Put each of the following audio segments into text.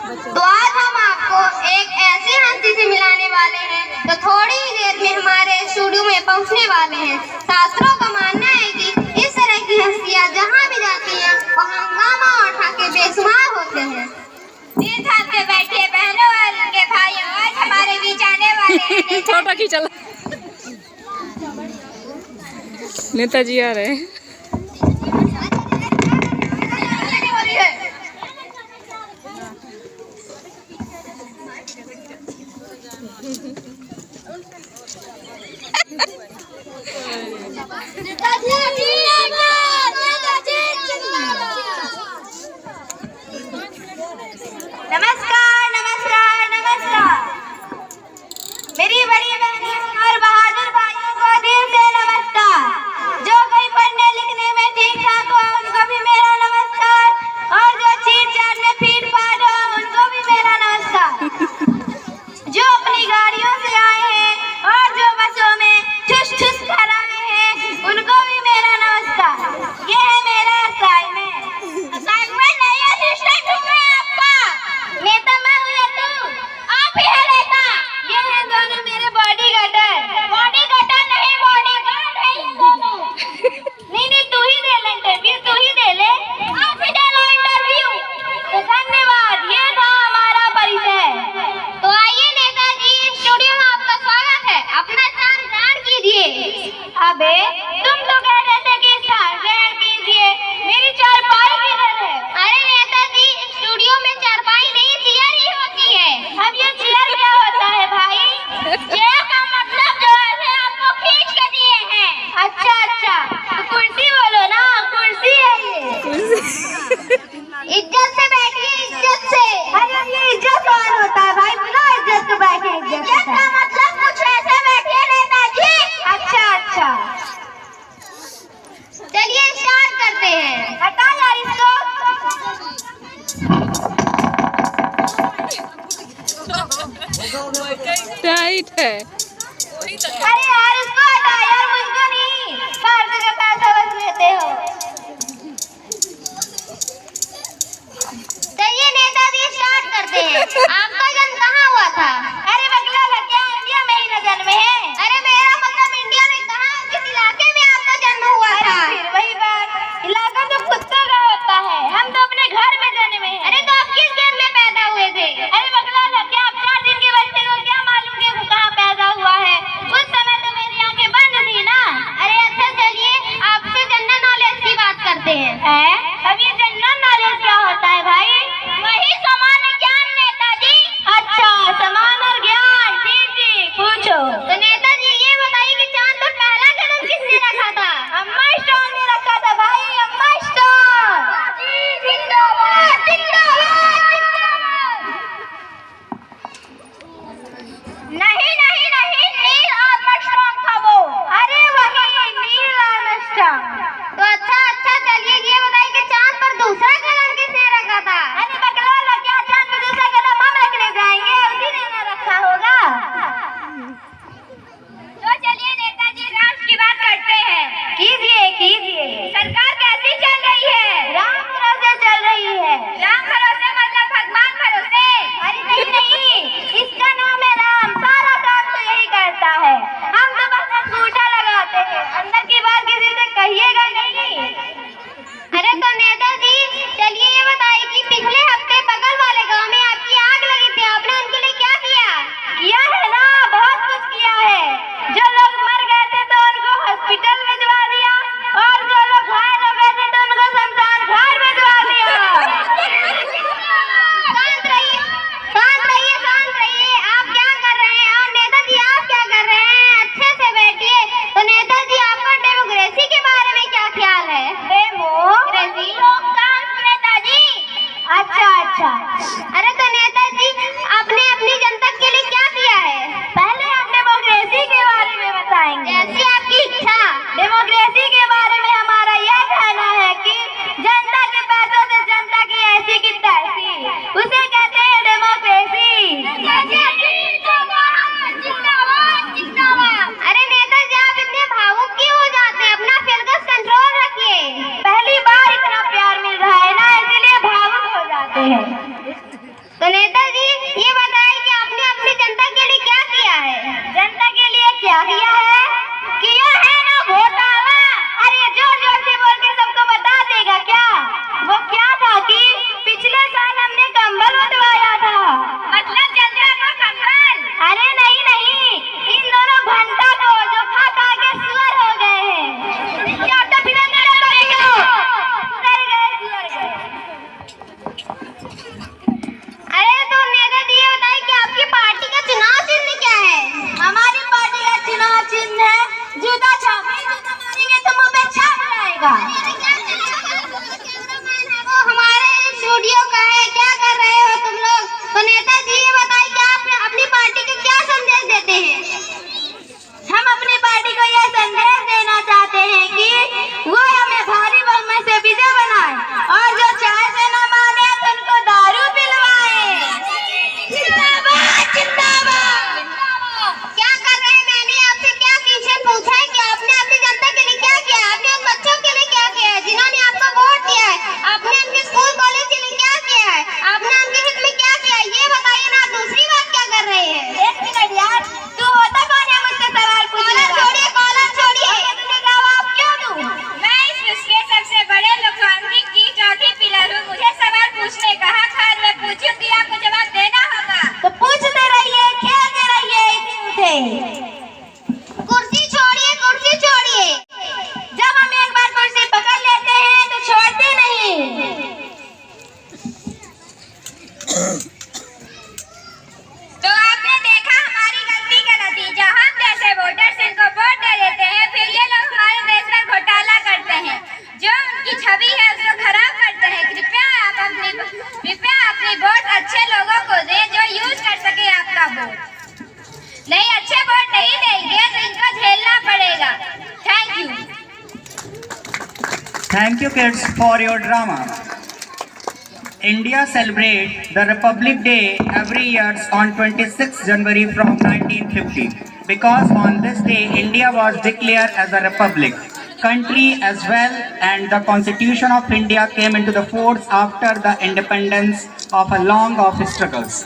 तो आज हम आपको एक ऐसी हस्ती से मिलाने वाले हैं तो थोड़ी ही देर में हमारे स्टूडियो में पहुंचने वाले हैं। शास्त्रों का मानना है कि इस तरह की हस्तियां जहां भी जाती हैं वहां हंगामा उठा के बेशुमार होते हैं। दिल थाम के बैठिए बहनों और उनके भाइयों, आज हमारे बीच आने वाले हैं फोटो खींचा नेताजी आ रहे हैं। नमस्कार नमस्कार नमस्कार। मेरी बड़ी बहनों और बहादुर भाइयों को दिल से नमस्कार। जो कोई पढ़ने लिखने में ठीक ठाक हो उनको भी मेरा नमस्कार, और जो चीट चाट में फीट फाट हो उनको भी मेरा नमस्कार। जो अपनी गाड़ियों से आए हैं और जो बसों में ठुस ठुस कर आए हैं उनको भी मेरा नमस्कार। ये है मेरा असाइनमेंट नहीं असिस्टेंट हूँ मैं आपका। नेता मैं हूँ या तू? आप ही है नेता। ये हैं दोनों मेरे बॉडी गार्डर नहीं बॉडी गार्ड है ये दोनों। नहीं तू ही दे ले इंटरव्यू, तू ही दे ले। आप ही दे लो इंटरव्यू। तो धन्यवाद, ये था हमारा परिचय। तो आइए नेताजी, स्टूडियो में आपका स्वागत है। अपना स्थान ग्रहण कीजिए। अबे तुम तो कह रहे थे कि स्थान ग्रहण कीजिए, मेरी चारपाई किधर है? अरे नेताजी, स्टूडियो में चारपाई नहीं चेयर ही होती है। अब ये चेयर क्या होता है भाई? चेयर का मतलब जो है आपको खींच के दिए हैं। अच्छा तो कुर्सी बोलो ना, कुर्सी है ये। इज्जत से बैठिए, इज्जत से। अरे ये इज्जत कौन होता है भाई? बिना इज्जत के बैठे इज्जत का मतलब कुछ ऐसे बैठिए नेताजी। अच्छा चलिए स्टार्ट करते हैं। हटा यार इसको। टाइट है। अरे यार इसको हटा यार, मुझको नहीं। फालतू का पैसा बस लेते हो। चलिए नेताजी स्टार्ट करते हैं। आपका जन्म कहाँ हुआ था? अरे बगला क्या इंडिया में ही न जन्म है? अरे मेरा मतलब इंडिया में कहाँ, किस इलाके में आपका जन्म हुआ था? फिर वही बात, इलाका तो कुत्तों का होता है, हम तो अपने घर में जन्मे हैं। अरे तो आप किस घर में पैदा हुए थे? अरे बगला क्या आप 4 दिन के बच्चे को क्या मालूम कि वो कहाँ पैदा हुआ है? उस समय तो मेरी आंखें बंद थी ना। अरे अच्छा चलिए आपसे जनरल नॉलेज की बात करते हैं। अब ये जनरल नॉलेज क्या होता है भाई? वही सामान्य ज्ञान नेताजी। अच्छा समान और ज्ञान, ठीक पूछो। तो नेताजी ये बताइए कि चांद पर पहला कदम किसने रखा था? अम्मा स्टोन ने रखा था भाई, अम्मा स्टोन। जिंदाबाद जिंदाबाद जिंदाबाद। नहीं नील आर्मस्ट्रांग था वो। अरे वही नील आर्मस्ट्रांग। तो अच्छा चलिए ये बताइए कि चांद पर दूसरा कदम किसने रखा था? अरे बकला क्या चांद पर दूसरा कदम हम रखने जाएंगे? उसी ने ना रखा होगा। तो चलिए नेताजी राष्ट्र की बात करते हैं। कीजिए। सरकार कैसी चल रही है? राम भरोसे चल रही है। राम भरोसे मतलब भगवान भरोसे? अरे नहीं इसका नाम है राम, सारा काम तो यही करता है। हम तो बस अंगूठा लगाते हैं, अंदर की बात किसी से कहिएगा नहीं। अरे तो नेताजी चलिए ये बताइए कि पिछले हफ्ते बगल वाले गांव में आपकी आग लगी थी, आपने उनके लिए क्या किया है ना? बहुत कुछ किया है। जो लोग मर गए थे तो उनको हॉस्पिटल भिजवा दिया, और जो लोग घायल हो गए थे तो उनको शमशान घाट भिजवा दिया। शांत रहिए। आप क्या कर रहे हैं? और नेताजी आप क्या कर रहे हैं? अच्छे से बैठिए। तो नेताजी आपका डेमोक्रेसी के बारे में क्या ख्याल है? डेमोक्रेसी लोकतंत्र नेताजी। अच्छा अरे तो नेताजी आपने अपनी जनता के लिए क्या किया है? पहले हम डेमोक्रेसी के बारे में बताएंगे। जैसी आपकी इच्छा। डेमोक्रेसी के बारे में हमारा यह कहना है कि जनता के पैसों से जनता की ऐसी की तैसी, उसे कहते हैं डेमोक्रेसी। अरे नेताजी आप इतने भावुक क्यों हो जाते हैं? अपना फिल्कस कंट्रोल रखिए। पहली बार इतना प्यार मिल रहा है ना, इसलिए भावुक हो जाते हैं। तो नेताजी ये बताइए कि आपने अपनी जनता के लिए क्या किया है? जनता के लिए क्या किया है? किया है ना घोटाला। अरे जोर जोर से बोल के सबको बता देगा क्या? वो क्या था कि पिछले साल हमने कंबल बंटवाया था। मतलब जनता को कंबल? अरे नहीं नहीं, इन दोनों भंटा को जो खा खा के सुअर हो गए हैं। क्या तो फिर अरे तो नेताजी ये बताइए कि आपकी पार्टी का चुनाव चिन्ह क्या है? हमारी पार्टी का चुनाव चिन्ह है जूता छाप। जूता मारेंगे तो मुंह पे छाप जाएगा। वो हमारे स्टूडियो का है, क्या कर रहे हो तुम लोग? तो नेताजी ये बताइए कि आप अपनी पार्टी को क्या संदेश देते हैं? हम अपनी पार्टी को यह संदेश देना चाहते हैं कि वो हमें भारी बहुमत से विजय बनाए और जो चाय से न माने तो उनको दारू पिलवाए। जिंदाबाद जिंदाबाद। क्या कर रहे हैं? मैंने आपसे क्या क्वेश्चन पूछा है कि आपने अपनी जनता के लिए क्या किया है? आपने उन बच्चों के लिए क्या किया है जिन्होंने आपको वोट दिया है? आपने उनके स्कूल कॉलेज के लिए क्या किया है? आपने उनके हित में क्या किया है? ये बताइए ना। दूसरी बात क्या कर रहे हैं? एक मिनट यार, तू होता कौन है मुझसे सवाल पूछने कॉलर का? छोड़िए, कॉलर छोड़िए। तुझे जवाब क्यों दूं? मैं इस विश्व के सबसे बड़े लोकतांत्रिक की चौथी पिलर हूँ। मुझे सवाल पूछने का हक है। मैं पूछूंगी, आपको जवाब देना होगा। तो पूछते रहिए, खेलते रहिए, इतने उठे। कुर्सी छोड़िए, कुर्सी छोड़िए। जब हम एक बार कुर्सी पकड़ लेते हैं तो छोड़ते नहीं। तो आपने देखा हमारी गलती का नतीजा। हम जैसे वोटर्स इनको वोट दे देते हैं, फिर ये लोग हमारे देश में घोटाला करते हैं, जो उनकी छवि है उसको खराब करते हैं। कृपया अपनी वोट अच्छे लोगों को दें जो यूज कर सके आपका वोट। नहीं, अच्छे वोट नहीं देंगे तो इनको झेलना पड़ेगा। Thank you. Thank you kids for your drama. India celebrates the Republic Day every year on 26 January from 1950 because on this day India was declared as a republic country as well, and the Constitution of India came into the force after the independence of a long of struggles.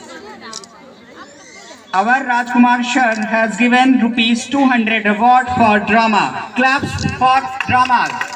Our Rajkumar Sir has given rupees 200 reward for drama. Claps for dramas.